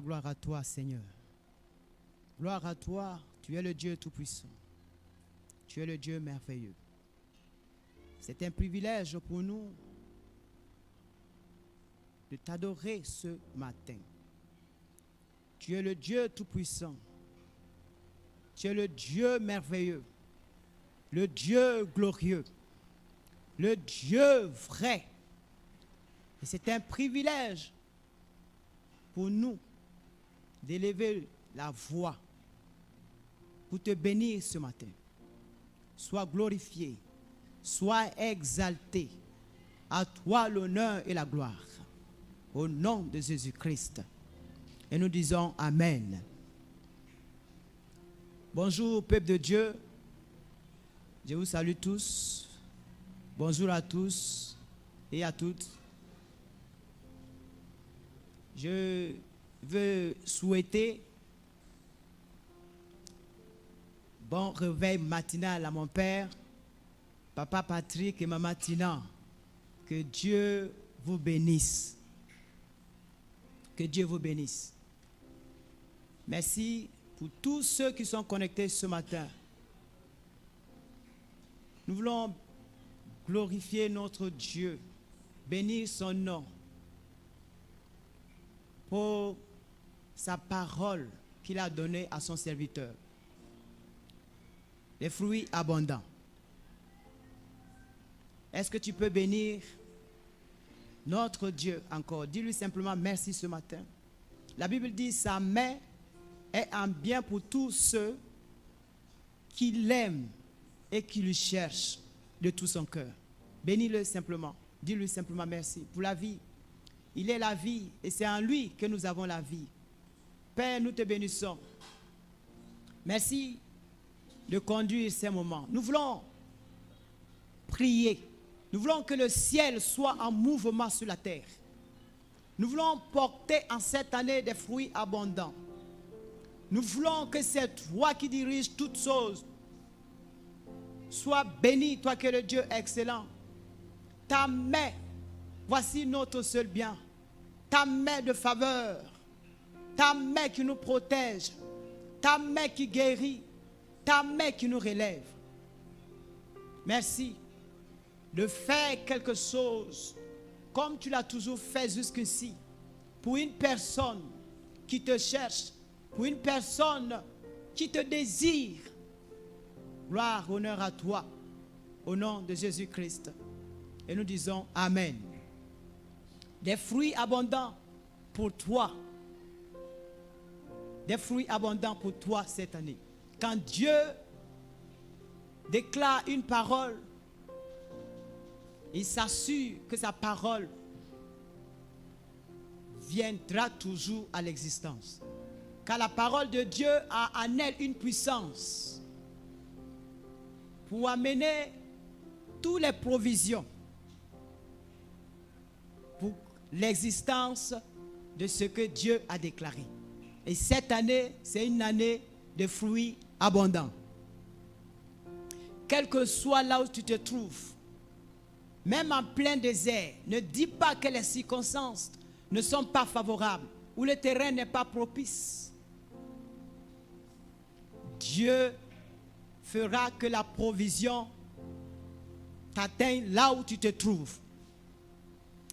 Gloire à toi, Seigneur. Gloire à toi, tu es le Dieu Tout-Puissant. Tu es le Dieu merveilleux. C'est un privilège pour nous de t'adorer ce matin. Tu es le Dieu Tout-Puissant. Tu es le Dieu merveilleux, le Dieu glorieux, le Dieu vrai. Et c'est un privilège pour nous d'élever la voix pour te bénir ce matin. Sois glorifié, sois exalté. À toi l'honneur et la gloire. Au nom de Jésus-Christ. Et nous disons Amen. Bonjour peuple de Dieu. Je vous salue tous. Bonjour à tous et à toutes. Je veux souhaiter bon réveil matinal à mon père, papa Patrick et maman Tina. Que Dieu vous bénisse. Que Dieu vous bénisse. Merci pour tous ceux qui sont connectés ce matin. Nous voulons glorifier notre Dieu, bénir son nom pour sa parole qu'il a donnée à son serviteur. Les fruits abondants. Est-ce que tu peux bénir notre Dieu encore? Dis-lui simplement merci ce matin. La Bible dit sa main est un bien pour tous ceux qui l'aiment et qui le cherchent de tout son cœur. Bénis-le simplement. Dis-lui simplement merci pour la vie. Il est la vie et c'est en lui que nous avons la vie. Père, nous te bénissons. Merci de conduire ces moments. Nous voulons prier. Nous voulons que le ciel soit en mouvement sur la terre. Nous voulons porter en cette année des fruits abondants. Nous voulons que c'est toi qui diriges toutes choses. Sois béni, toi qui es le Dieu excellent. Ta main, voici notre seul bien. Ta main de faveur. Ta main qui nous protège. Ta main qui guérit. Ta main qui nous relève. Merci de faire quelque chose comme tu l'as toujours fait jusqu'ici pour une personne qui te cherche, pour une personne qui te désire. Gloire, honneur à toi, au nom de Jésus-Christ. Et nous disons Amen. Des fruits abondants pour toi. Des fruits abondants pour toi cette année. Quand Dieu déclare une parole, il s'assure que sa parole viendra toujours à l'existence. Car la parole de Dieu a en elle une puissance pour amener toutes les provisions pour l'existence de ce que Dieu a déclaré. Et cette année, c'est une année de fruits abondants. Quel que soit là où tu te trouves, même en plein désert, ne dis pas que les circonstances ne sont pas favorables ou le terrain n'est pas propice. Dieu fera que la provision t'atteigne là où tu te trouves.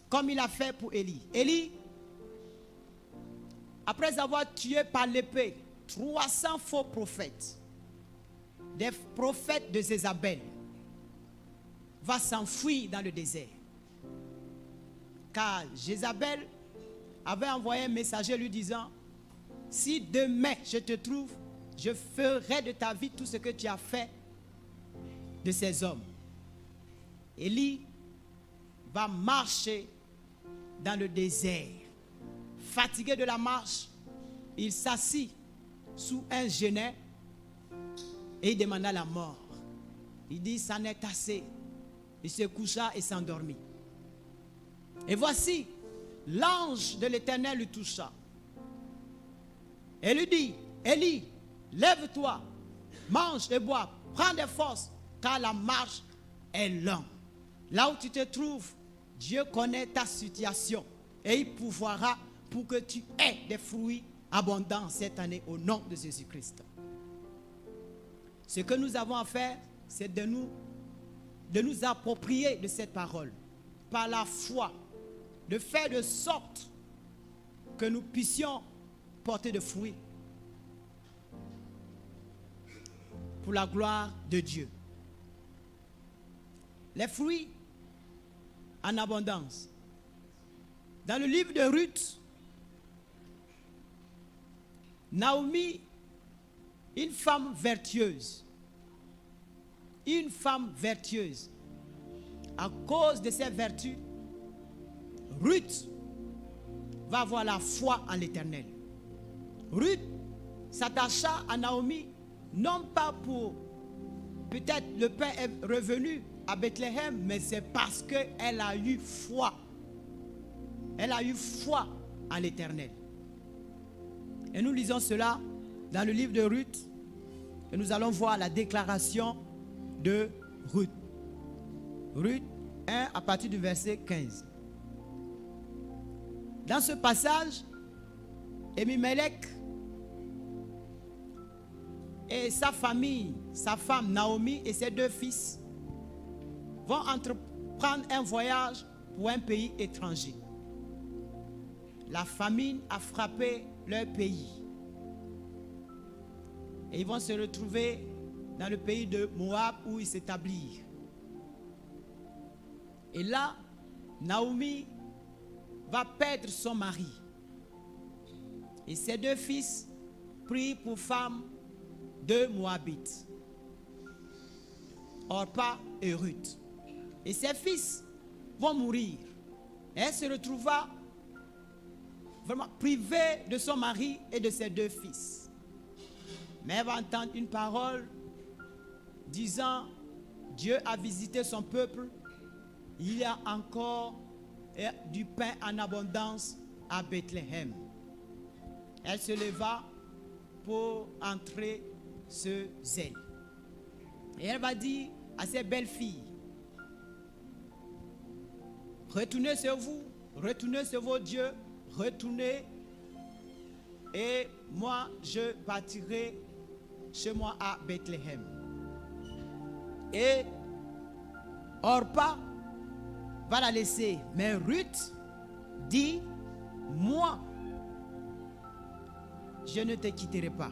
Comme il a fait pour Élie. Élie, après avoir tué par l'épée 300 faux prophètes, des prophètes de Jézabel, va s'enfuir dans le désert. Car Jézabel avait envoyé un messager lui disant, si demain je te trouve, je ferai de ta vie tout ce que tu as fait de ces hommes. Élie va marcher dans le désert. Fatigué de la marche, il s'assit sous un genêt et il demanda la mort. Il dit, ça n'est assez. Il se coucha et s'endormit. Et voici, l'ange de l'Éternel lui toucha. Et lui dit, Élie, lève-toi, mange et bois, prends des forces, car la marche est longue. Là où tu te trouves, Dieu connaît ta situation et il pourvoira pour que tu aies des fruits abondants cette année au nom de Jésus-Christ. Ce que nous avons à faire, c'est de nous approprier de cette parole par la foi, de faire de sorte que nous puissions porter de fruits pour la gloire de Dieu. Les fruits en abondance. Dans le livre de Ruth, Naomi, une femme vertueuse, à cause de ses vertus, Ruth va avoir la foi en l'Éternel. Ruth s'attacha à Naomi, non pas pour, peut-être le père est revenu à Bethléem, mais c'est parce qu'elle a eu foi. Elle a eu foi en l'Éternel. Et nous lisons cela dans le livre de Ruth. Et nous allons voir la déclaration de Ruth. Ruth 1 à partir du verset 15. Dans ce passage, Elimelech et sa famille, sa femme Naomi et ses 2 fils vont entreprendre un voyage pour un pays étranger. La famine a frappé leur pays. Et ils vont se retrouver dans le pays de Moab où ils s'établirent. Et là, Naomi va perdre son mari. Et ses 2 fils prirent pour femmes 2 Moabites, Orpa et Ruth. Et ses fils vont mourir. Et elle se retrouva vraiment privée de son mari et de ses 2 fils. Mais elle va entendre une parole disant, Dieu a visité son peuple, il y a encore du pain en abondance à Bethléem. Elle se leva pour entrer ce zèle. Et elle va dire à ses belles filles, retournez sur vous, retournez sur vos dieux, retournez et moi je partirai chez moi à Bethléem. Et Orpa va la laisser, mais Ruth dit, moi je ne te quitterai pas,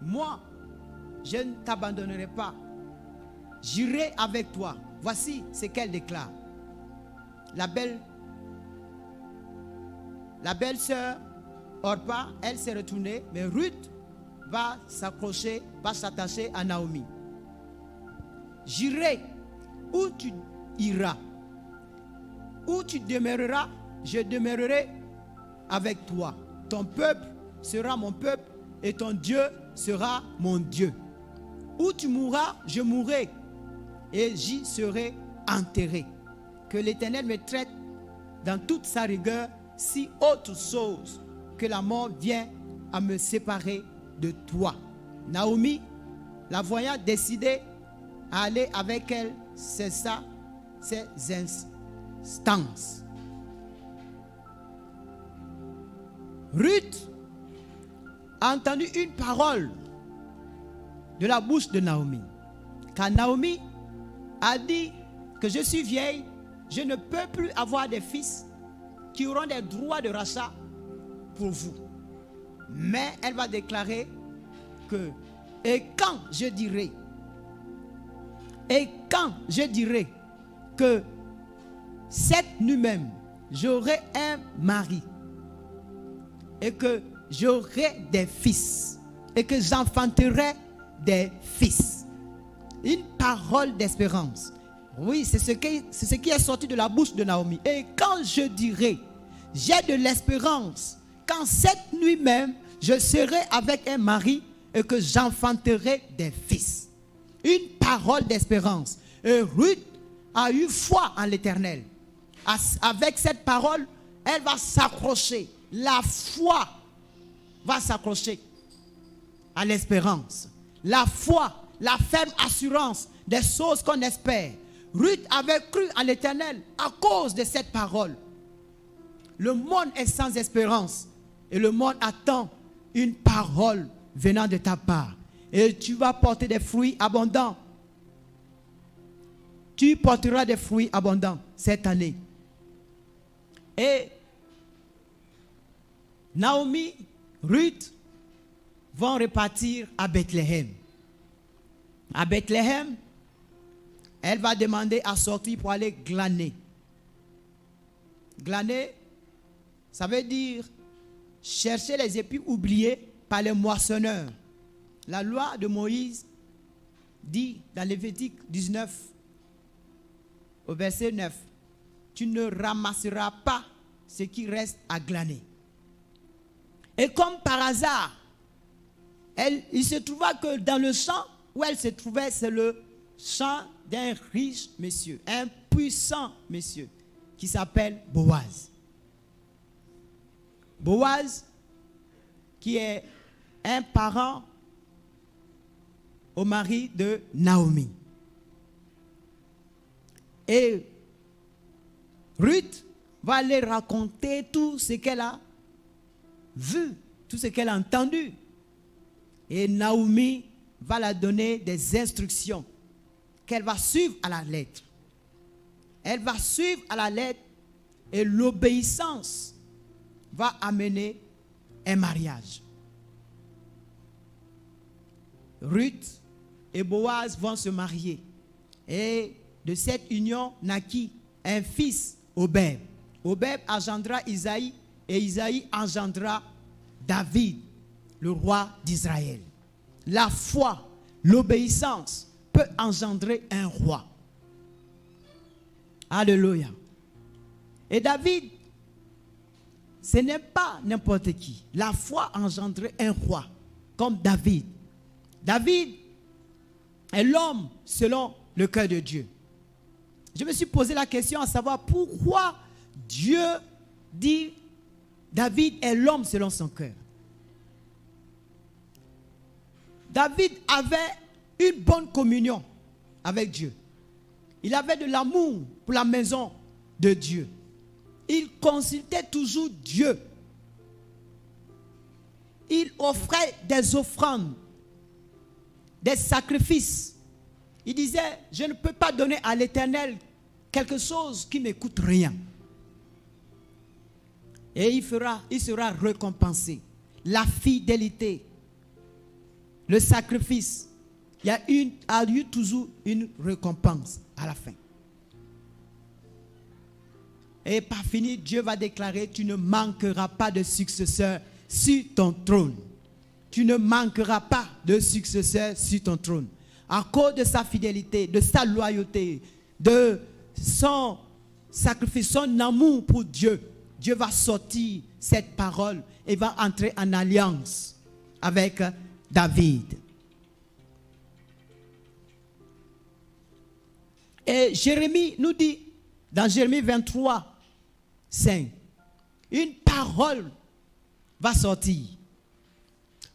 moi je ne t'abandonnerai pas, j'irai avec toi. Voici ce qu'elle déclare. La belle-sœur Orpa, elle s'est retournée, mais Ruth va s'accrocher, va s'attacher à Naomi. J'irai où tu iras, où tu demeureras, je demeurerai avec toi. Ton peuple sera mon peuple et ton Dieu sera mon Dieu. Où tu mourras, je mourrai et j'y serai enterré. Que l'Éternel me traite dans toute sa rigueur si autre chose que la mort vient à me séparer de toi. Naomi, la voyant décider à aller avec elle, c'est ça, ses instances. Ruth a entendu une parole de la bouche de Naomi. Car Naomi a dit que je suis vieille, je ne peux plus avoir des fils qui auront des droits de rachat pour vous. Mais elle va déclarer que, et quand je dirai que cette nuit même, j'aurai un mari et que j'aurai des fils et que j'enfanterai des fils. Une parole d'espérance. Oui, c'est ce qui est sorti de la bouche de Naomi. Et quand je dirai, j'ai de l'espérance, quand cette nuit même, je serai avec un mari et que j'enfanterai des fils. Une parole d'espérance. Et Ruth a eu foi en l'Éternel. Avec cette parole, elle va s'accrocher. La foi va s'accrocher à l'espérance. La foi, la ferme assurance des choses qu'on espère. Ruth avait cru en l'Éternel à cause de cette parole. Le monde est sans espérance et le monde attend une parole venant de ta part. Et tu vas porter des fruits abondants. Tu porteras des fruits abondants cette année. Et Naomi, Ruth vont repartir à Bethléem. À Bethléem, elle va demander à sortir pour aller glaner. Glaner, ça veut dire chercher les épis oubliés par les moissonneurs. La loi de Moïse dit dans Lévitique 19, au verset 9, tu ne ramasseras pas ce qui reste à glaner. Et comme par hasard, il se trouva que dans le champ où elle se trouvait, c'est le champ d'un riche monsieur, un puissant monsieur, qui s'appelle Boaz. Boaz, qui est un parent au mari de Naomi. Et Ruth va aller raconter tout ce qu'elle a vu, tout ce qu'elle a entendu. Et Naomi va la donner des instructions qu'elle va suivre à la lettre. Elle va suivre à la lettre et l'obéissance va amener un mariage. Ruth et Boaz vont se marier. Et de cette union naquit un fils, Obed. Obed engendra Isaïe et Isaïe engendra David, le roi d'Israël. La foi, l'obéissance peut engendrer un roi. Alléluia. Et David, ce n'est pas n'importe qui. La foi a engendré un roi, comme David. David est l'homme selon le cœur de Dieu. Je me suis posé la question à savoir pourquoi Dieu dit David est l'homme selon son cœur. David avait une bonne communion avec Dieu. Il avait de l'amour pour la maison de Dieu. Il consultait toujours Dieu. Il offrait des offrandes, des sacrifices. Il disait, je ne peux pas donner à l'Éternel quelque chose qui ne coûte rien. Et il sera récompensé. La fidélité, le sacrifice, il y a eu toujours une récompense à la fin. Et par fini, Dieu va déclarer, tu ne manqueras pas de successeur sur ton trône. Tu ne manqueras pas de successeur sur ton trône. À cause de sa fidélité, de sa loyauté, de son sacrifice, son amour pour Dieu, Dieu va sortir cette parole et va entrer en alliance avec David. Et Jérémie nous dit, dans Jérémie 23, 5, une parole va sortir.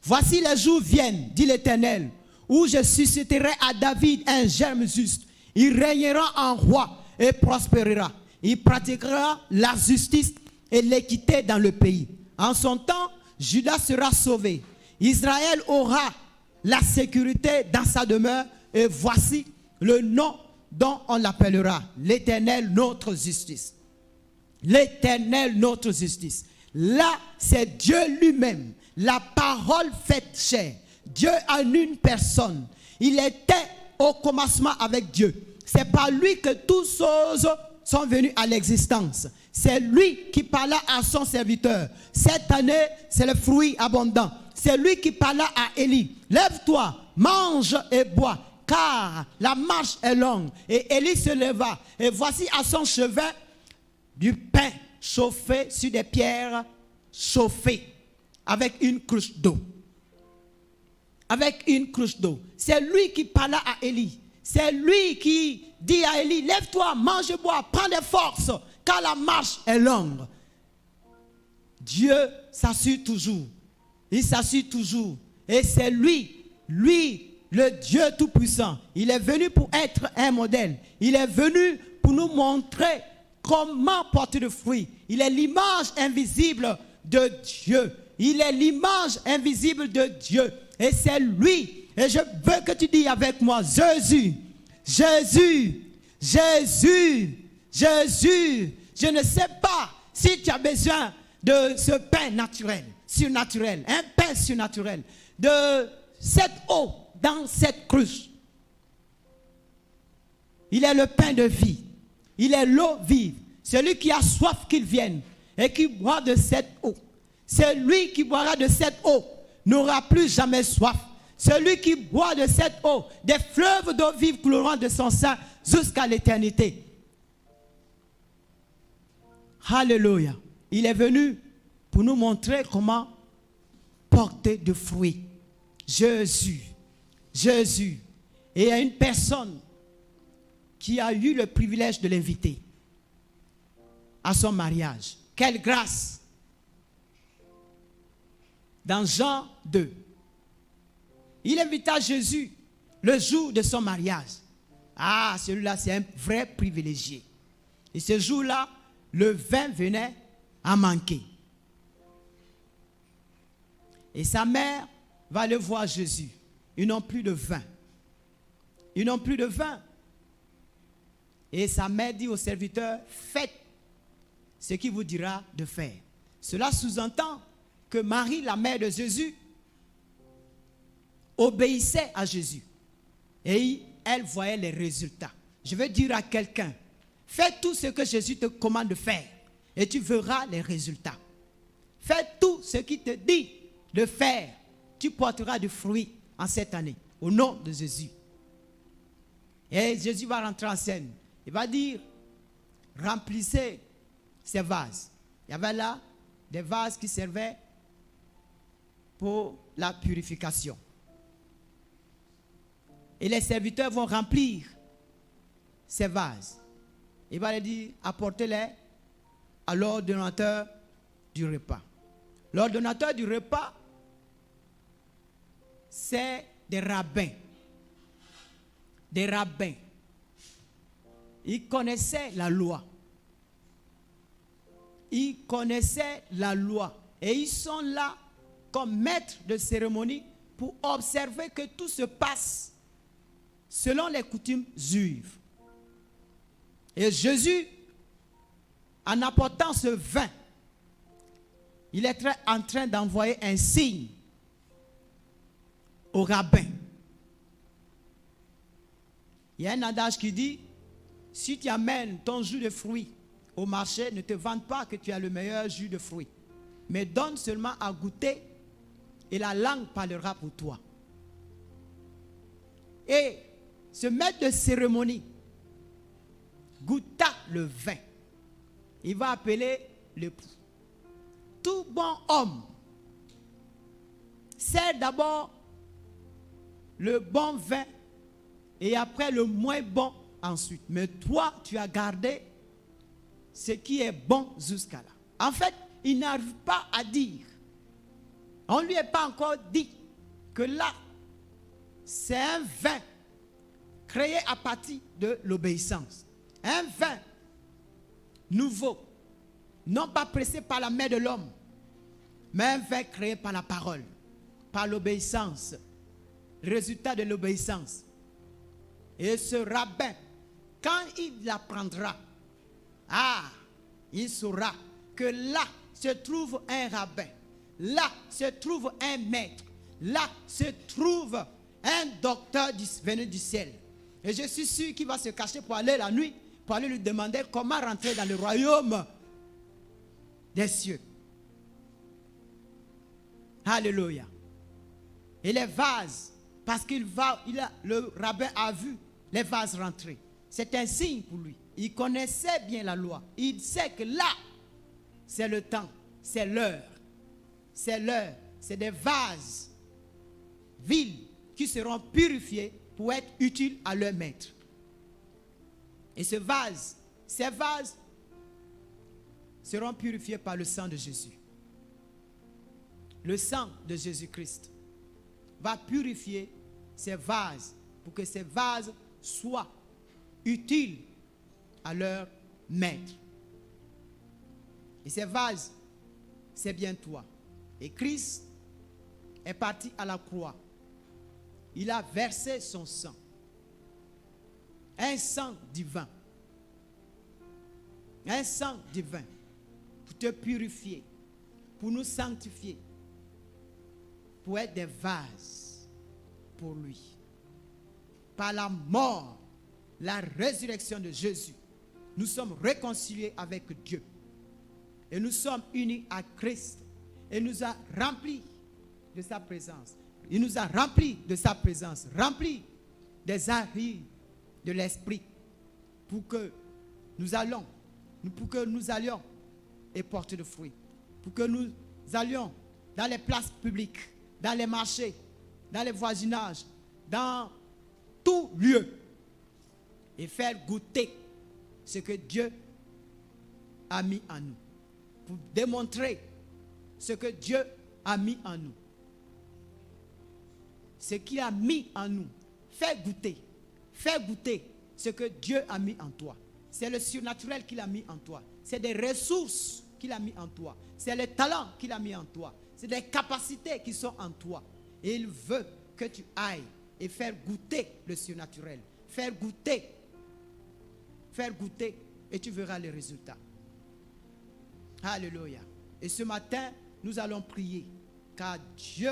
Voici les jours viennent, dit l'Éternel, où je susciterai à David un germe juste. Il régnera en roi et prospérera. Il pratiquera la justice et l'équité dans le pays. En son temps, Juda sera sauvé. Israël aura la sécurité dans sa demeure. Et voici le nom dont on l'appellera l'Éternel notre justice. L'Éternel notre justice. Là, c'est Dieu lui-même. La parole faite chair. Dieu en une personne. Il était au commencement avec Dieu. C'est par lui que toutes choses sont venues à l'existence. C'est lui qui parla à son serviteur. Cette année, c'est le fruit abondant. C'est lui qui parla à Élie. Lève-toi, mange et bois, car la marche est longue. Et Élie se leva. Et voici à son chevet du pain chauffé sur des pierres chauffées, avec une cruche d'eau. Avec une cruche d'eau. C'est lui qui parla à Élie. C'est lui qui dit à Élie, lève-toi, mange et bois, prends des forces, car la marche est longue. Dieu s'assure toujours. Il s'assure toujours. Et c'est lui, le Dieu Tout-Puissant. Il est venu pour être un modèle. Il est venu pour nous montrer comment porter le fruit. Il est l'image invisible de Dieu. Il est l'image invisible de Dieu. Et c'est lui. Et je veux que tu dises avec moi, Jésus, Jésus, Jésus, Jésus. Je ne sais pas si tu as besoin de ce pain naturel, surnaturel, un pain surnaturel, de cette eau dans cette cruche. Il est le pain de vie. Il est l'eau vive. Celui qui a soif qu'il vienne et qui boit de cette eau. Celui qui boira de cette eau n'aura plus jamais soif. Celui qui boit de cette eau, des fleuves d'eau vive couleront de son sein jusqu'à l'éternité. Alléluia. Il est venu pour nous montrer comment porter de fruits. Jésus. Jésus. Et il y a une personne qui a eu le privilège de l'inviter à son mariage. Quelle grâce! Dans Jean 2, il invita Jésus le jour de son mariage. Ah, celui-là, c'est un vrai privilégié. Et ce jour-là, le vin venait à manquer. Et sa mère va aller voir Jésus. Ils n'ont plus de vin. Ils n'ont plus de vin. Et sa mère dit au serviteur, faites ce qu'il vous dira de faire. Cela sous-entend que Marie, la mère de Jésus, obéissait à Jésus. Et elle voyait les résultats. Je veux dire à quelqu'un, fais tout ce que Jésus te commande de faire et tu verras les résultats. Fais tout ce qu'il te dit de faire. Tu porteras du fruit en cette année, au nom de Jésus. Et Jésus va rentrer en scène. Il va dire, remplissez ces vases. Il y avait là des vases qui servaient pour la purification. Et les serviteurs vont remplir ces vases. Il va leur dire, apportez-les à l'ordonnateur du repas. L'ordonnateur du repas, c'est des rabbins. Des rabbins. Ils connaissaient la loi. Ils connaissaient la loi. Et ils sont là comme maîtres de cérémonie pour observer que tout se passe selon les coutumes juives. Et Jésus, en apportant ce vin, il est en train d'envoyer un signe au rabbin. Il y a un adage qui dit, si tu amènes ton jus de fruits au marché, ne te vante pas que tu as le meilleur jus de fruits, mais donne seulement à goûter et la langue parlera pour toi. Et ce maître de cérémonie goûta le vin. Il va appeler l'époux. Tout bon homme sert d'abord le bon vin et après le moins bon ensuite. Mais toi, tu as gardé ce qui est bon jusqu'à là. En fait, il n'arrive pas à dire On ne lui a pas encore dit que là, c'est un vin créé à partir de l'obéissance. Un vin nouveau, non pas pressé par la main de l'homme, mais un vin créé par la parole, par l'obéissance, résultat de l'obéissance. Et ce rabbin, quand il l'apprendra, il saura que là se trouve un rabbin, là se trouve un maître, là se trouve un docteur venu du ciel. Et je suis sûr qu'il va se cacher pour aller la nuit, pour aller lui demander comment rentrer dans le royaume des cieux. Alléluia. Et les vases, parce le rabbin a vu les vases rentrer. C'est un signe pour lui. Il connaissait bien la loi. Il sait que là, c'est le temps, c'est l'heure. C'est l'heure. C'est des vases vils qui seront purifiés pour être utiles à leur maître. Et ces vases seront purifiés par le sang de Jésus. Le sang de Jésus-Christ va purifier ces vases pour que ces vases soient utiles à leur maître. Et ces vases, c'est bien toi. Et Christ est parti à la croix. Il a versé son sang. Un sang divin. Un sang divin pour te purifier, pour nous sanctifier, pour être des vases pour lui. Par la mort, la résurrection de Jésus, nous sommes réconciliés avec Dieu. Et nous sommes unis à Christ. Et nous a remplis de sa présence. Il nous a remplis de sa présence, remplis des arris de l'Esprit pour que nous allions et porter de fruits. Pour que nous allions dans les places publiques, dans les marchés, dans les voisinages, dans tout lieu et faire goûter ce que Dieu a mis en nous. Pour démontrer ce que Dieu a mis en nous. Ce qu'il a mis en nous. Fais goûter ce que Dieu a mis en toi. C'est le surnaturel qu'il a mis en toi. C'est des ressources qu'il a mis en toi. C'est les talents qu'il a mis en toi. C'est des capacités qui sont en toi. Et il veut que tu ailles et faire goûter le surnaturel. Faire goûter. Et tu verras les résultats. Alléluia. Et ce matin, nous allons prier. Car Dieu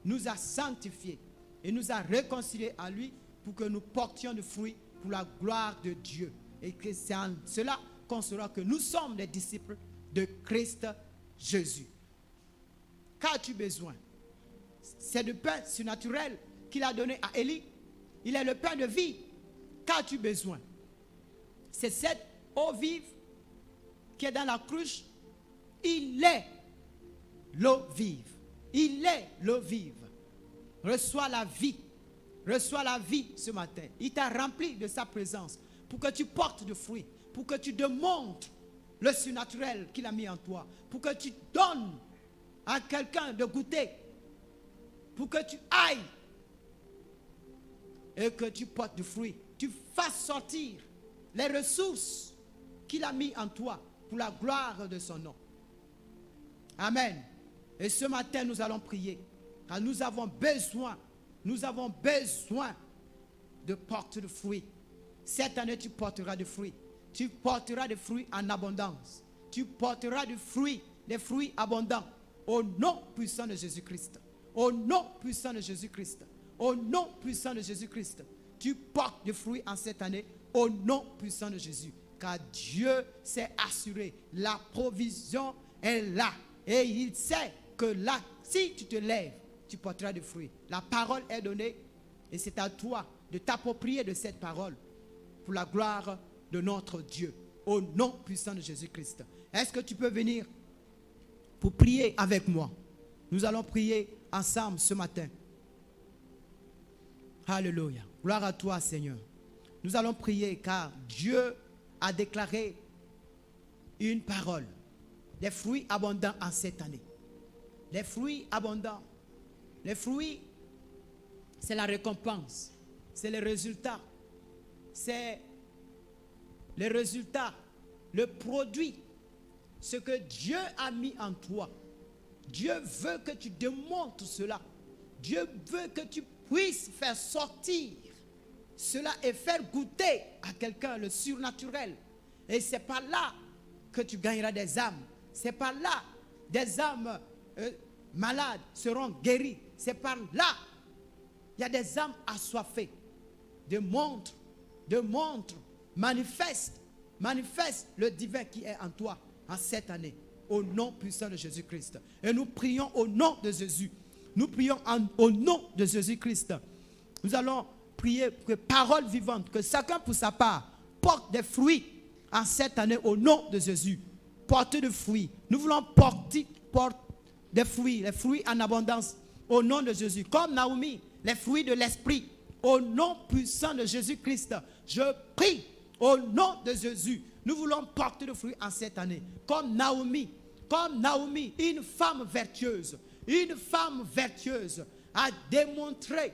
nous a sanctifiés et nous a réconciliés à lui pour que nous portions de fruits pour la gloire de Dieu. Et que c'est en cela qu'on saura que nous sommes des disciples de Christ Jésus. Qu'as-tu besoin? C'est le pain surnaturel qu'il a donné à Élie. Il est le pain de vie. Qu'as-tu besoin? C'est cette eau vive qui est dans la cruche. Il est l'eau vive. Il est l'eau vive. Reçois la vie. Reçois la vie ce matin. Il t'a rempli de sa présence pour que tu portes de fruits, pour que tu démontres le surnaturel qu'il a mis en toi, pour que tu donnes à quelqu'un de goûter, pour que tu ailles et que tu portes du fruit. Tu fasses sortir les ressources qu'il a mis en toi pour la gloire de son nom. Amen. Et ce matin, nous allons prier. Car nous avons besoin de porter de fruits. Cette année, tu porteras des fruits. Tu porteras des fruits en abondance. Tu porteras des fruits abondants. Au nom puissant de Jésus-Christ. Au nom puissant de Jésus-Christ. Au nom puissant de Jésus-Christ. Tu portes des fruits en cette année. Au nom puissant de Jésus. Car Dieu s'est assuré. La provision est là. Et il sait que là, si tu te lèves, tu porteras des fruits. La parole est donnée. Et c'est à toi de t'approprier de cette parole. Pour la gloire de notre Dieu. Au nom puissant de Jésus-Christ. Est-ce que tu peux venir pour prier avec moi? Nous allons prier ensemble ce matin. Alléluia. Gloire à toi, Seigneur. Nous allons prier car Dieu a déclaré une parole. Des fruits abondants en cette année. les fruits abondants. Les fruits, c'est la récompense, c'est le résultat. C'est le résultat, le produit, ce que Dieu a mis en toi. Dieu veut que tu démontres cela. Dieu veut que tu puisses faire sortir cela et faire goûter à quelqu'un le surnaturel. Et c'est par là que tu gagneras des âmes. C'est par là des âmes malades seront guéries. C'est par là. Il y a des âmes assoiffées. Démontre, manifeste le divin qui est en toi en cette année. Au nom puissant de Jésus-Christ. Et nous prions au nom de Jésus. Nous prions au nom de Jésus-Christ. Nous allons prier que parole vivante, que chacun pour sa part porte des fruits en cette année au nom de Jésus. Portez des fruits. Nous voulons porter des fruits, les fruits en abondance au nom de Jésus. Comme Naomi, les fruits de l'esprit au nom puissant de Jésus-Christ. Je prie au nom de Jésus. Nous voulons porter des fruits en cette année. Comme Naomi, une femme vertueuse a démontré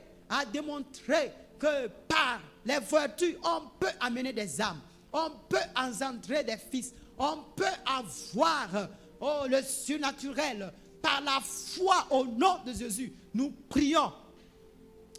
que par les vertus, on peut amener des âmes, on peut engendrer des fils, on peut avoir le surnaturel par la foi au nom de Jésus. Nous prions,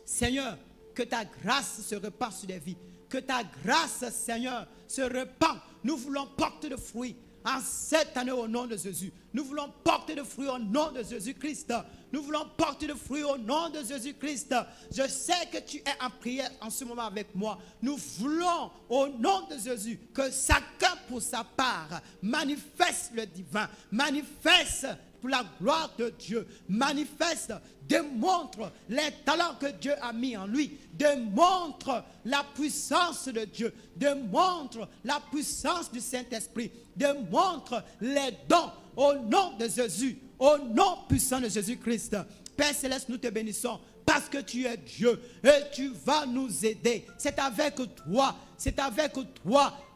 Seigneur, que ta grâce se répand sur les vies, que ta grâce, Seigneur, se répand. Nous voulons porter de fruits en cette année au nom de Jésus. Nous voulons porter de fruits au nom de Jésus-Christ. Nous voulons porter de fruits au nom de Jésus-Christ. Je sais que tu es en prière en ce moment avec moi. Nous voulons au nom de Jésus que chacun pour sa part manifeste le divin, manifeste pour la gloire de Dieu, manifeste, démontre les talents que Dieu a mis en lui, démontre la puissance de Dieu, démontre la puissance du Saint-Esprit, démontre les dons au nom de Jésus, au nom puissant de Jésus-Christ. Père Céleste, nous te bénissons parce que tu es Dieu et tu vas nous aider. C'est avec toi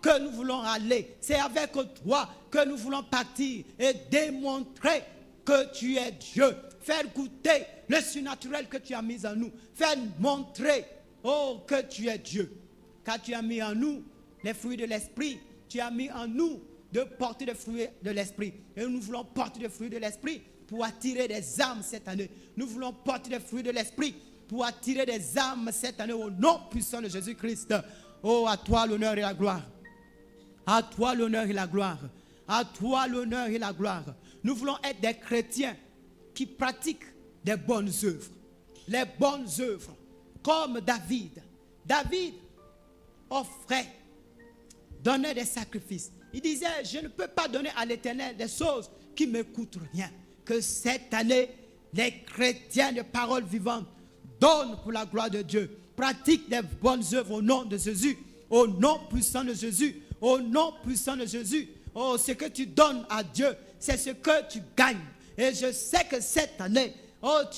que nous voulons aller. C'est avec toi que nous voulons partir et démontrer que tu es Dieu. Faire goûter le surnaturel que tu as mis en nous. Faire montrer, que tu es Dieu. Car tu as mis en nous les fruits de l'esprit. Tu as mis en nous de porter les fruits de l'esprit. Et nous voulons porter les fruits de l'esprit pour attirer des âmes cette année. Nous voulons porter les fruits de l'esprit pour attirer des âmes cette année au nom puissant de Jésus-Christ. Oh, à toi l'honneur et la gloire. À toi l'honneur et la gloire. À toi l'honneur et la gloire. Nous voulons être des chrétiens qui pratiquent des bonnes œuvres. Les bonnes œuvres. Comme David. David offrait, donnait des sacrifices. Il disait, je ne peux pas donner à l'Éternel des choses qui ne me coûtent rien. Que cette année, les chrétiens de parole vivante donnent pour la gloire de Dieu. Pratiquent des bonnes œuvres au nom de Jésus. Au nom puissant de Jésus. Au nom puissant de Jésus. Oh, ce que tu donnes à Dieu, c'est ce que tu gagnes. Et je sais que cette année,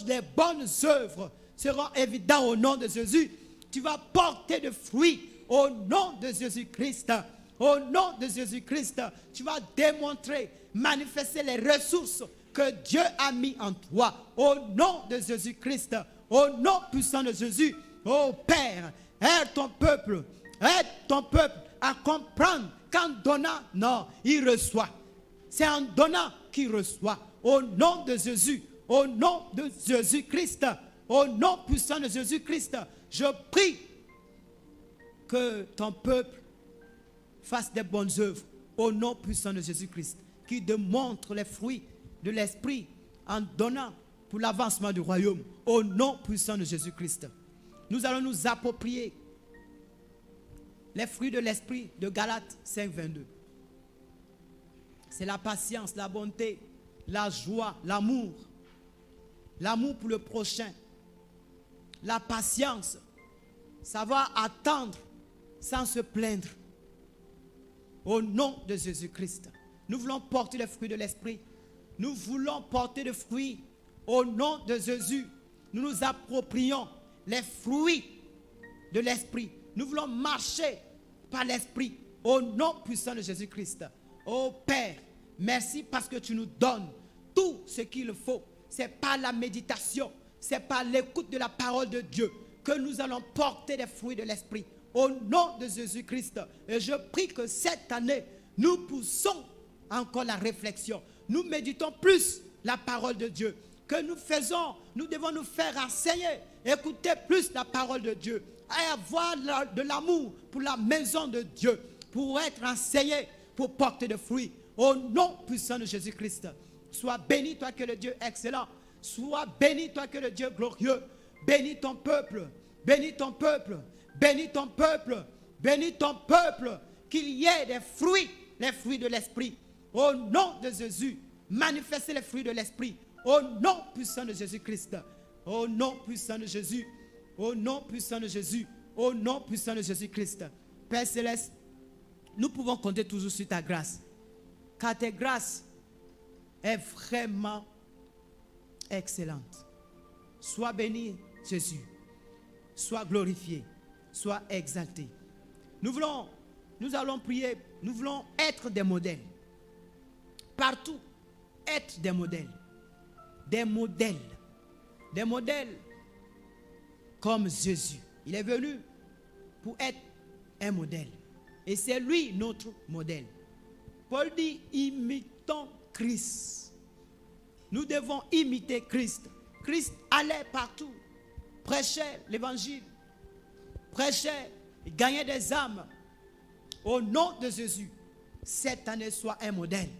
les bonnes œuvres seront évidentes au nom de Jésus. Tu vas porter de fruits au nom de Jésus-Christ. Au nom de Jésus-Christ, tu vas démontrer, manifester les ressources que Dieu a mis en toi. Au nom de Jésus-Christ, au nom puissant de Jésus, oh Père, aide ton peuple à comprendre qu'en donnant, non, il reçoit. C'est en donnant qu'il reçoit. Au nom de Jésus, au nom de Jésus-Christ, au nom puissant de Jésus-Christ, je prie que ton peuple fasse des bonnes œuvres au nom puissant de Jésus-Christ, qui démontre les fruits de l'esprit en donnant pour l'avancement du royaume au nom puissant de Jésus-Christ. Nous allons nous approprier les fruits de l'esprit de Galates 5, 22. C'est la patience, la bonté, la joie, l'amour pour le prochain, la patience, savoir attendre sans se plaindre. Au nom de Jésus-Christ, nous voulons porter les fruits de l'esprit. Nous voulons porter des fruits au nom de Jésus. Nous nous approprions les fruits de l'esprit. Nous voulons marcher par l'esprit au nom puissant de Jésus-Christ. Oh Père, merci parce que tu nous donnes tout ce qu'il faut c'est par la méditation, c'est par l'écoute de la parole de Dieu que nous allons porter les fruits de l'Esprit. Au nom de Jésus-Christ. Et je prie que cette année, nous poussons encore la réflexion. Nous méditons plus la parole de Dieu. Que nous devons nous faire enseigner, écouter plus la parole de Dieu, et avoir de l'amour pour la maison de Dieu, pour être enseigné, pour porter des fruits. Au nom puissant de Jésus-Christ. Sois béni, toi que le Dieu excellent. Sois béni, toi que le Dieu glorieux. Bénis ton peuple. Bénis ton peuple. Bénis ton peuple. Bénis ton peuple. Qu'il y ait des fruits, les fruits de l'Esprit. Au nom de Jésus, manifestez les fruits de l'Esprit. Au nom puissant de Jésus-Christ. Au nom puissant de Jésus. Au nom puissant de Jésus. Au nom puissant de Jésus-Christ. Père Céleste, nous pouvons compter toujours sur ta grâce. Car ta grâce est vraiment excellente. Sois béni, Jésus. Sois glorifié. Sois exalté. Nous allons prier. Nous voulons être des modèles. Partout, être des modèles. Des modèles. Des modèles comme Jésus. Il est venu pour être un modèle. Et c'est lui notre modèle. Paul dit, imitons Christ. Nous devons imiter Christ. Christ allait partout, prêchait l'évangile, prêchait, gagnait des âmes. Au nom de Jésus, cette année, sois un modèle.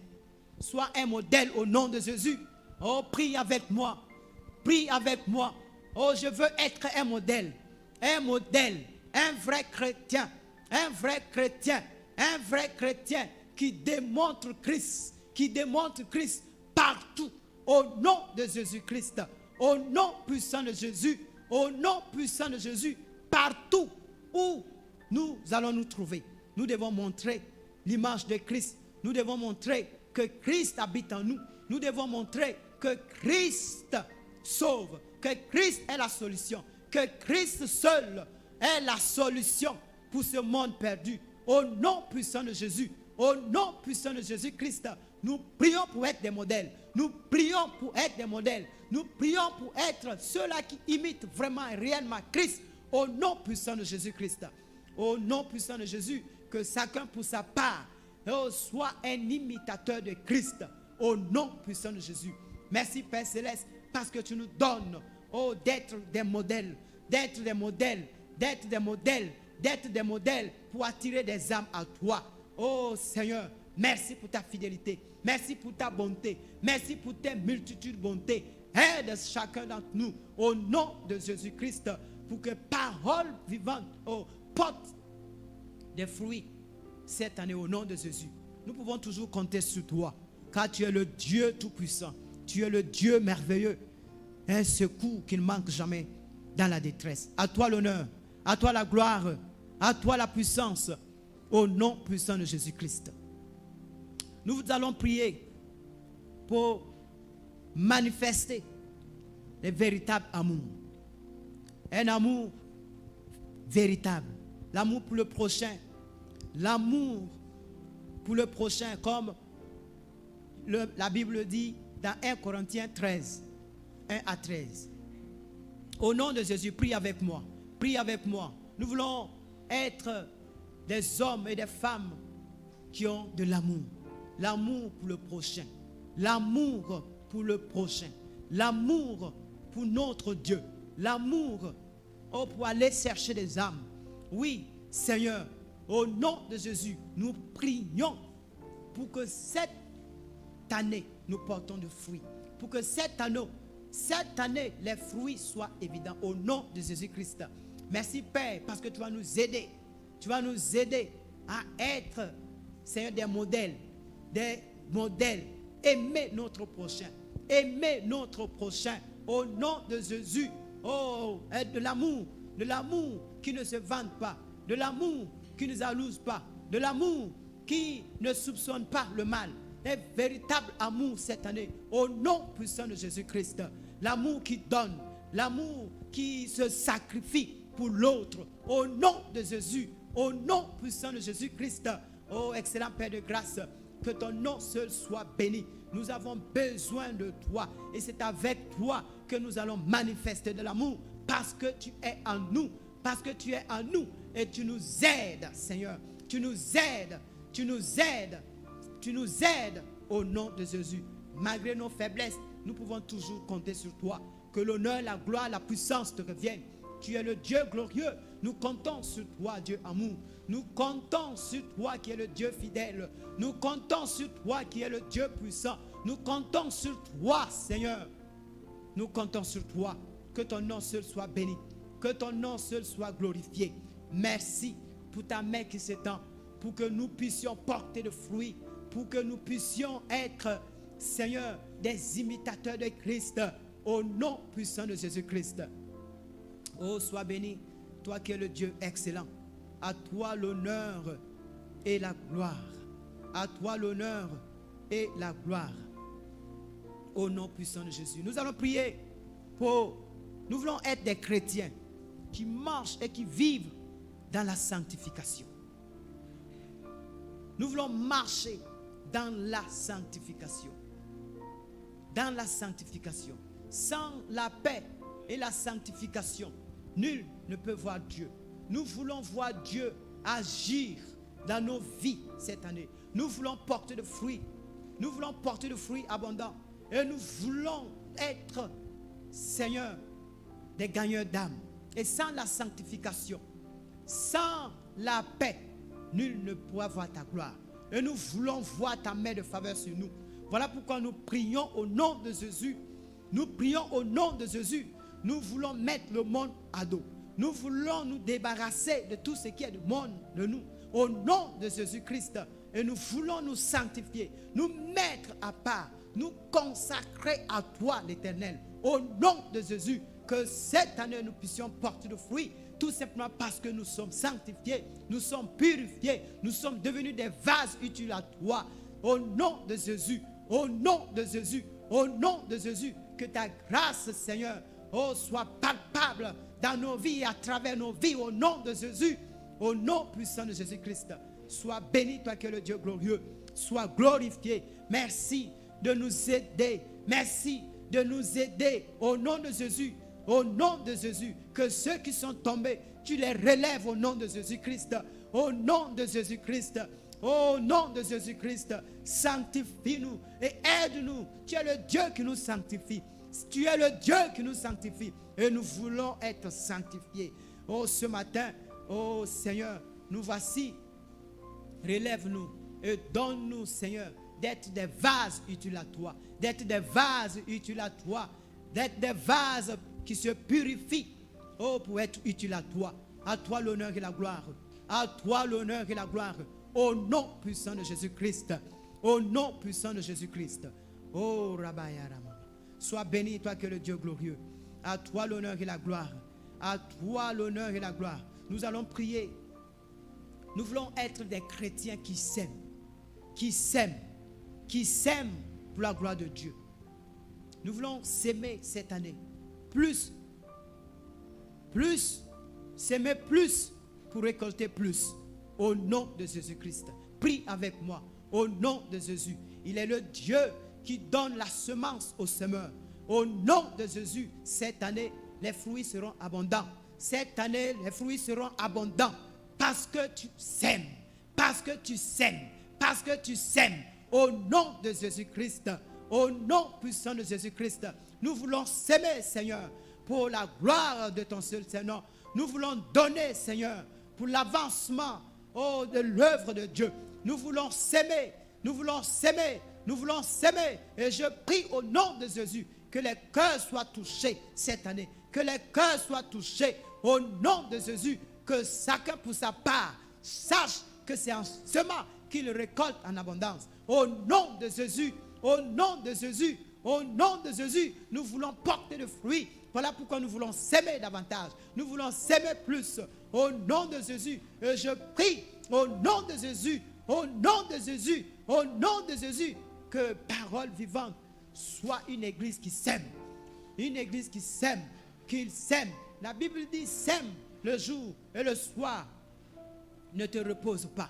Sois un modèle au nom de Jésus. Oh, prie avec moi. Prie avec moi. Oh, je veux être un modèle. Un modèle. Un vrai chrétien. Un vrai chrétien. Un vrai chrétien qui démontre Christ. Qui démontre Christ partout. Au nom de Jésus-Christ. Au nom puissant de Jésus. Au nom puissant de Jésus. Partout où nous allons nous trouver. Nous devons montrer l'image de Christ. Nous devons montrer que Christ habite en nous. Nous devons montrer que Christ sauve. Que Christ est la solution. Que Christ seul est la solution pour ce monde perdu. Au nom puissant de Jésus. Au nom puissant de Jésus-Christ. Nous prions pour être des modèles. Nous prions pour être des modèles. Nous prions pour être ceux-là qui imitent vraiment et réellement Christ. Au nom puissant de Jésus-Christ. Au nom puissant de Jésus. Que chacun pour sa part soit un imitateur de Christ. Au nom puissant de Jésus. Merci Père Céleste parce que tu nous donnes d'être des modèles. D'être des modèles. D'être des modèles. D'être des modèles pour attirer des âmes à toi. Oh Seigneur, merci pour ta fidélité. Merci pour ta bonté. Merci pour tes multitudes de bontés. Aide chacun d'entre nous au nom de Jésus-Christ pour que parole vivante porte des fruits cette année au nom de Jésus. Nous pouvons toujours compter sur toi car tu es le Dieu tout-puissant. Tu es le Dieu merveilleux. Un secours qui ne manque jamais dans la détresse. À toi l'honneur, à toi la gloire, à toi la puissance au nom puissant de Jésus-Christ. Nous allons prier pour manifester le véritable amour. Un amour véritable. L'amour pour le prochain. L'amour pour le prochain, comme la Bible dit dans 1 Corinthiens 13, 1 à 13. Au nom de Jésus, prie avec moi. Prie avec moi. Nous voulons être des hommes et des femmes qui ont de l'amour. L'amour pour le prochain. L'amour pour le prochain. L'amour pour notre Dieu. L'amour pour aller chercher des âmes. Oui, Seigneur, au nom de Jésus, nous prions pour que cette année, nous portons de fruits. Pour que cette année, les fruits soient évidents. Au nom de Jésus-Christ. Merci Père, parce que tu vas nous aider. Tu vas nous aider à être, Seigneur, des modèles. Des modèles. Aimer notre prochain. Aimer notre prochain. Au nom de Jésus. Oh, de l'amour. De l'amour qui ne se vante pas. De l'amour qui ne jalouse pas. De l'amour qui ne soupçonne pas le mal. Un véritable amour cette année. Au nom puissant de Jésus-Christ. L'amour qui donne. L'amour qui se sacrifie pour l'autre. Au nom de Jésus. Au nom puissant de Jésus-Christ. Oh, excellent Père de grâce. Que ton nom seul soit béni. Nous avons besoin de toi. Et c'est avec toi que nous allons manifester de l'amour. Parce que tu es en nous. Parce que tu es en nous. Et tu nous aides, Seigneur. Tu nous aides. Tu nous aides. Tu nous aides au nom de Jésus. Malgré nos faiblesses, nous pouvons toujours compter sur toi. Que l'honneur, la gloire, la puissance te reviennent. Tu es le Dieu glorieux. Nous comptons sur toi, Dieu amour. Nous comptons sur toi qui es le Dieu fidèle. Nous comptons sur toi qui es le Dieu puissant. Nous comptons sur toi, Seigneur. Nous comptons sur toi. Que ton nom seul soit béni. Que ton nom seul soit glorifié. Merci pour ta main qui s'étend. Pour que nous puissions porter de fruits. Pour que nous puissions être, Seigneur, des imitateurs de Christ. Au nom puissant de Jésus-Christ. Oh, sois béni, toi qui es le Dieu excellent. À toi l'honneur et la gloire. À toi l'honneur et la gloire. Au nom puissant de Jésus. Nous allons prier pour... Nous voulons être des chrétiens qui marchent et qui vivent dans la sanctification. Nous voulons marcher dans la sanctification. Dans la sanctification. Sans la paix et la sanctification, nul ne peut voir Dieu. Nous voulons voir Dieu agir dans nos vies cette année. Nous voulons porter de fruits. Nous voulons porter de fruits abondants. Et nous voulons être, Seigneur, des gagneurs d'âme. Et sans la sanctification, sans la paix, nul ne pourra voir ta gloire. Et nous voulons voir ta main de faveur sur nous. Voilà pourquoi nous prions au nom de Jésus. Nous prions au nom de Jésus. Nous voulons mettre le monde à dos. Nous voulons nous débarrasser de tout ce qui est du monde de nous. Au nom de Jésus-Christ. Et nous voulons nous sanctifier. Nous mettre à part. Nous consacrer à toi l'Éternel. Au nom de Jésus. Que cette année nous puissions porter de fruits. Tout simplement parce que nous sommes sanctifiés. Nous sommes purifiés. Nous sommes devenus des vases utiles à toi. Au nom de Jésus. Au nom de Jésus. Au nom de Jésus. Que ta grâce, Seigneur, soit palpable dans nos vies et à travers nos vies. Au nom de Jésus. Au nom puissant de Jésus-Christ. Sois béni, toi qui es le Dieu glorieux. Sois glorifié. Merci de nous aider. Merci de nous aider. Au nom de Jésus. Au nom de Jésus. Que ceux qui sont tombés, tu les relèves au nom de Jésus-Christ. Au nom de Jésus-Christ. Au nom de Jésus-Christ, sanctifie-nous et aide-nous. Tu es le Dieu qui nous sanctifie. Tu es le Dieu qui nous sanctifie. Et nous voulons être sanctifiés. Oh, ce matin, oh Seigneur, nous voici. Relève-nous et donne-nous, Seigneur, d'être des vases utiles à toi. D'être des vases utiles à toi. D'être des vases qui se purifient. Oh, pour être utiles à toi. À toi l'honneur et la gloire. À toi l'honneur et la gloire. Au nom puissant de Jésus-Christ. Au nom puissant de Jésus-Christ. Oh, Rabbi Arama. Sois béni, toi qui es le Dieu glorieux. À toi l'honneur et la gloire. À toi l'honneur et la gloire. Nous allons prier. Nous voulons être des chrétiens qui s'aiment. Qui s'aiment. Qui s'aiment pour la gloire de Dieu. Nous voulons s'aimer cette année. Plus. Plus. S'aimer plus pour récolter plus. Au nom de Jésus-Christ. Prie avec moi. Au nom de Jésus. Il est le Dieu qui donne la semence au semeur. Au nom de Jésus, cette année, les fruits seront abondants. Cette année, les fruits seront abondants. Parce que tu sèmes. Parce que tu sèmes. Parce que tu sèmes. Au nom de Jésus-Christ. Au nom puissant de Jésus-Christ. Nous voulons s'aimer, Seigneur, pour la gloire de ton seul Seigneur. Nous voulons donner, Seigneur, pour l'avancement de l'œuvre de Dieu. Nous voulons s'aimer. Nous voulons s'aimer. Nous voulons s'aimer. Et je prie au nom de Jésus que les cœurs soient touchés cette année. Que les cœurs soient touchés au nom de Jésus. Que chacun pour sa part sache que c'est en semant qu'il récolte en abondance. Au nom de Jésus. Au nom de Jésus. Au nom de Jésus. Nous voulons porter le fruit. Voilà pourquoi nous voulons s'aimer davantage. Nous voulons s'aimer plus. Au nom de Jésus, je prie au nom de Jésus, au nom de Jésus, au nom de Jésus, que parole vivante soit une église qui s'aime. Une église qui s'aime, qu'il s'aime. La Bible dit s'aime le jour et le soir. Ne te repose pas.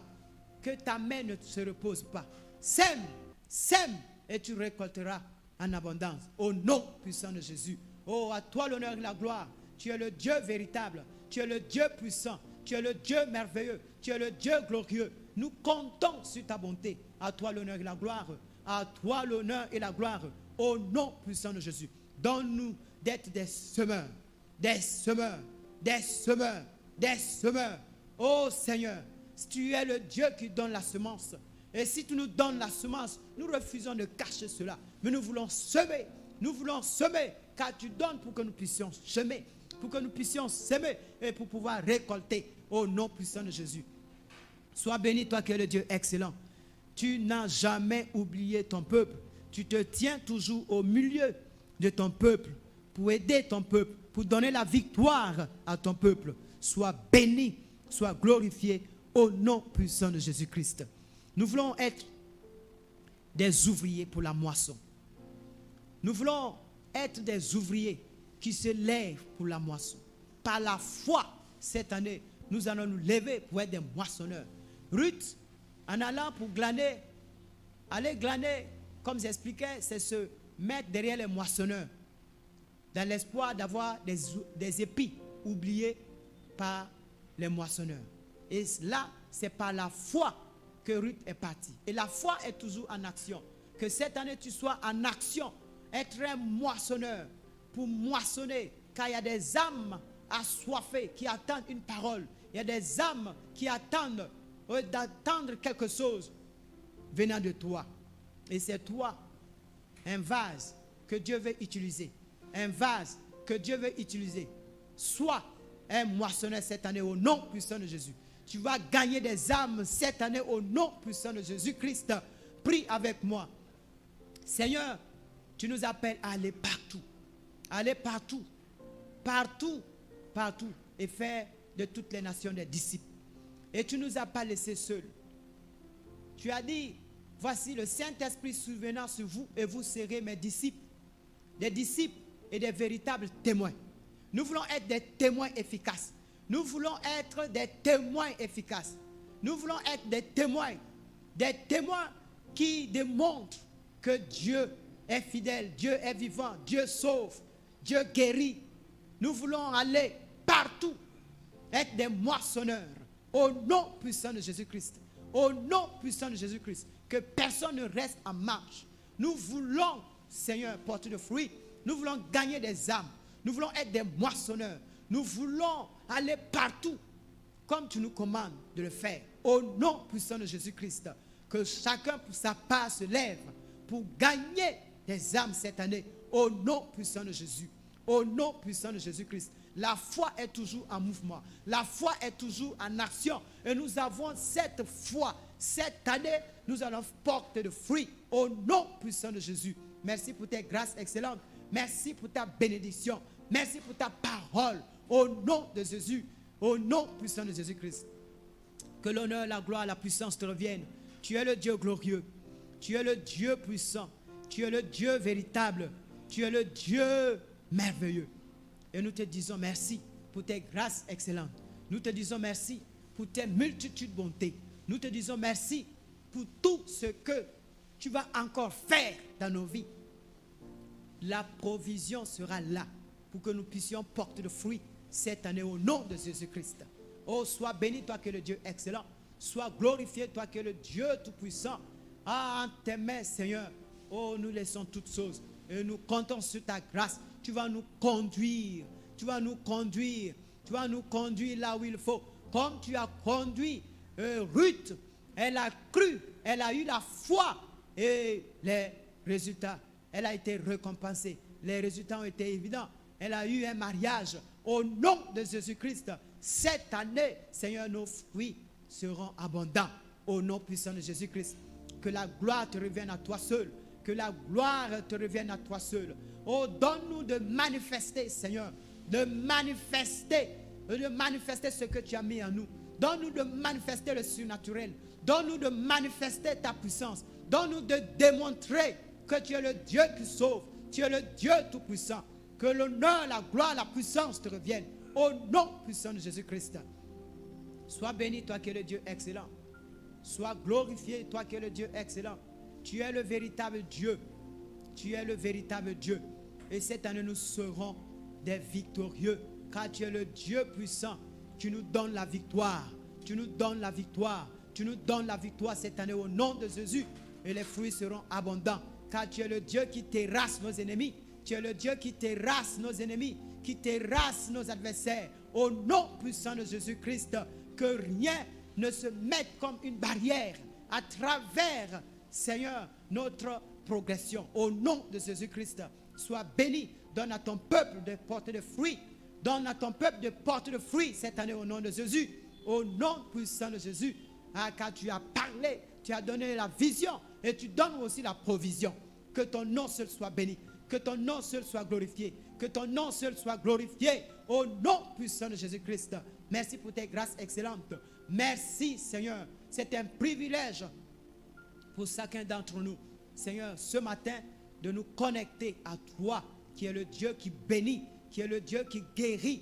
Que ta main ne se repose pas. Sème, sème et tu récolteras en abondance. Au nom puissant de Jésus. Oh, à toi l'honneur et la gloire. Tu es le Dieu véritable. Tu es le Dieu puissant. Tu es le Dieu merveilleux. Tu es le Dieu glorieux. Nous comptons sur ta bonté. À toi l'honneur et la gloire. À toi l'honneur et la gloire. Au nom puissant de Jésus. Donne-nous d'être des semeurs. Des semeurs. Des semeurs. Des semeurs. Oh Seigneur, tu es le Dieu qui donne la semence. Et si tu nous donnes la semence, nous refusons de cacher cela. Mais nous voulons semer. Nous voulons semer. Car tu donnes pour que nous puissions semer. Pour que nous puissions semer et pour pouvoir récolter. Au nom puissant de Jésus. Sois béni, toi qui es le Dieu excellent. Tu n'as jamais oublié ton peuple. Tu te tiens toujours au milieu de ton peuple. Pour aider ton peuple. Pour donner la victoire à ton peuple. Sois béni. Sois glorifié. Au nom puissant de Jésus-Christ. Nous voulons être des ouvriers pour la moisson. Nous voulons être des ouvriers qui se lèvent pour la moisson. Par la foi, cette année, nous allons nous lever pour être des moissonneurs. Ruth, en allant pour glaner, aller glaner, comme j'expliquais, c'est se mettre derrière les moissonneurs, dans l'espoir d'avoir des épis oubliés par les moissonneurs. Et là, c'est par la foi que Ruth est partie. Et la foi est toujours en action. Que cette année, tu sois en action. Être un moissonneur pour moissonner. Car il y a des âmes assoiffées qui attendent une parole. Il y a des âmes qui attendent d'attendre quelque chose venant de toi. Et c'est toi, un vase que Dieu veut utiliser. Un vase que Dieu veut utiliser. Sois un moissonneur cette année au nom puissant de Jésus. Tu vas gagner des âmes cette année au nom puissant de Jésus-Christ. Prie avec moi. Seigneur, tu nous appelles à aller partout. Aller partout. Partout. Partout. Et faire de toutes les nations des disciples. Et tu ne nous as pas laissés seuls. Tu as dit, voici le Saint-Esprit survenant sur vous et vous serez mes disciples. Des disciples et des véritables témoins. Nous voulons être des témoins efficaces. Nous voulons être des témoins efficaces. Nous voulons être des témoins qui démontrent que Dieu est fidèle, Dieu est vivant, Dieu sauve, Dieu guérit. Nous voulons aller partout, être des moissonneurs, au nom puissant de Jésus-Christ. Au nom puissant de Jésus-Christ, que personne ne reste en marche. Nous voulons, Seigneur, porter de fruits. Nous voulons gagner des âmes. Nous voulons être des moissonneurs. Nous voulons aller partout, comme tu nous commandes de le faire. Au nom puissant de Jésus-Christ, que chacun pour sa part se lève pour gagner des âmes cette année. Au nom puissant de Jésus. Au nom puissant de Jésus-Christ. La foi est toujours en mouvement. La foi est toujours en action. Et nous avons cette foi. Cette année, nous allons porter de fruits. Au nom puissant de Jésus. Merci pour tes grâces excellentes. Merci pour ta bénédiction. Merci pour ta parole. Au nom de Jésus. Au nom puissant de Jésus-Christ. Que l'honneur, la gloire, la puissance te reviennent. Tu es le Dieu glorieux. Tu es le Dieu puissant. Tu es le Dieu véritable. Tu es le Dieu merveilleux. Et nous te disons merci pour tes grâces excellentes. Nous te disons merci pour tes multitudes de bontés. Nous te disons merci pour tout ce que tu vas encore faire dans nos vies. La provision sera là pour que nous puissions porter le fruit cette année au nom de Jésus-Christ. Oh, sois béni toi qui es le Dieu excellent. Sois glorifié toi qui es le Dieu tout-puissant. Ah, en tes mains, Seigneur, oh, nous laissons toutes choses et nous comptons sur ta grâce. Tu vas nous conduire, tu vas nous conduire, tu vas nous conduire là où il faut. Comme tu as conduit Ruth, elle a cru, elle a eu la foi et les résultats, elle a été récompensée. Les résultats ont été évidents. Elle a eu un mariage au nom de Jésus-Christ. Cette année, Seigneur, nos fruits seront abondants au nom puissant de Jésus-Christ. Que la gloire te revienne à toi seul. Que la gloire te revienne à toi seul. Oh, donne-nous de manifester, Seigneur, de manifester ce que tu as mis en nous. Donne-nous de manifester le surnaturel. Donne-nous de manifester ta puissance. Donne-nous de démontrer que tu es le Dieu qui sauve. Tu es le Dieu tout-puissant. Que l'honneur, la gloire, la puissance te reviennent. Au nom puissant de Jésus-Christ. Sois béni, toi qui es le Dieu excellent. Sois glorifié, toi qui es le Dieu excellent. Tu es le véritable Dieu. Tu es le véritable Dieu. Et cette année, nous serons des victorieux. Car tu es le Dieu puissant. Tu nous donnes la victoire. Tu nous donnes la victoire. Tu nous donnes la victoire cette année au nom de Jésus. Et les fruits seront abondants. Car tu es le Dieu qui terrasse nos ennemis. Tu es le Dieu qui terrasse nos ennemis. Qui terrasse nos adversaires. Au nom puissant de Jésus-Christ. Que rien ne se mette comme une barrière à travers, Seigneur, notre progression. Au nom de Jésus-Christ. Sois béni. Donne à ton peuple de porter des fruits. Donne à ton peuple de porter des fruits cette année au nom de Jésus. Au nom puissant de Jésus. Ah, car tu as parlé, tu as donné la vision et tu donnes aussi la provision. Que ton nom seul soit béni. Que ton nom seul soit glorifié. Que ton nom seul soit glorifié. Au nom puissant de Jésus-Christ. Merci pour tes grâces excellentes. Merci Seigneur. C'est un privilège pour chacun d'entre nous. Seigneur, ce matin, de nous connecter à toi, qui est le Dieu qui bénit, qui est le Dieu qui guérit.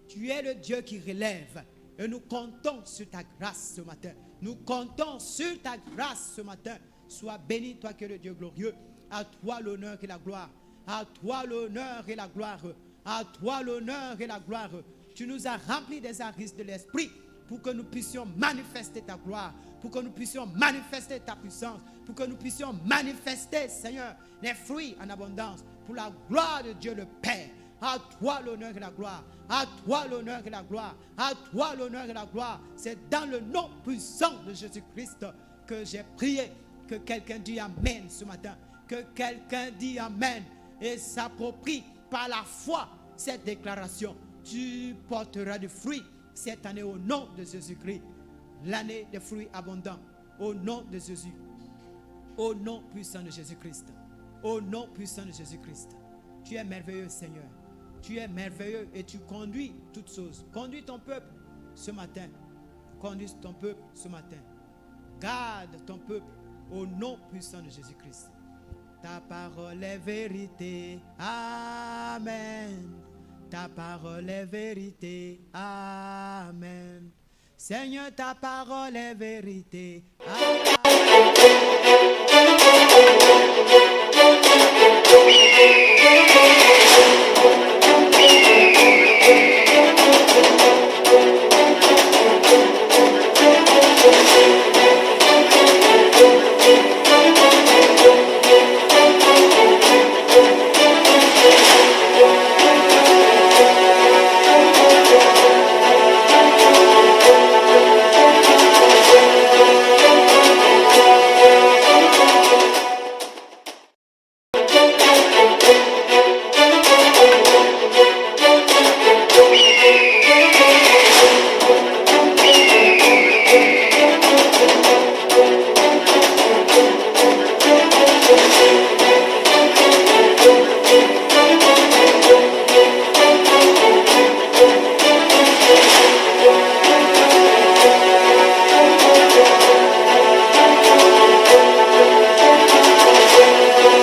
Tu es le Dieu qui relève. Et nous comptons sur ta grâce ce matin. Nous comptons sur ta grâce ce matin. Sois béni, toi qui es le Dieu glorieux. À toi l'honneur et la gloire. À toi l'honneur et la gloire. À toi l'honneur et la gloire. Tu nous as remplis des arises de l'esprit pour que nous puissions manifester ta gloire, pour que nous puissions manifester ta puissance, pour que nous puissions manifester, Seigneur, les fruits en abondance, pour la gloire de Dieu le Père. À toi l'honneur et la gloire. À toi l'honneur et la gloire. À toi l'honneur et la gloire. C'est dans le nom puissant de Jésus-Christ que j'ai prié. Que quelqu'un dit Amen ce matin. Que quelqu'un dit Amen et s'approprie par la foi cette déclaration. Tu porteras du fruit cette année au nom de Jésus-Christ. L'année des fruits abondants. Au nom de Jésus. Au nom puissant de Jésus-Christ. Au nom puissant de Jésus-Christ. Tu es merveilleux, Seigneur. Tu es merveilleux et tu conduis toutes choses. Conduis ton peuple ce matin. Conduis ton peuple ce matin. Garde ton peuple au nom puissant de Jésus-Christ. Ta parole est vérité. Amen. Ta parole est vérité. Amen. Seigneur, ta parole est vérité. Amen.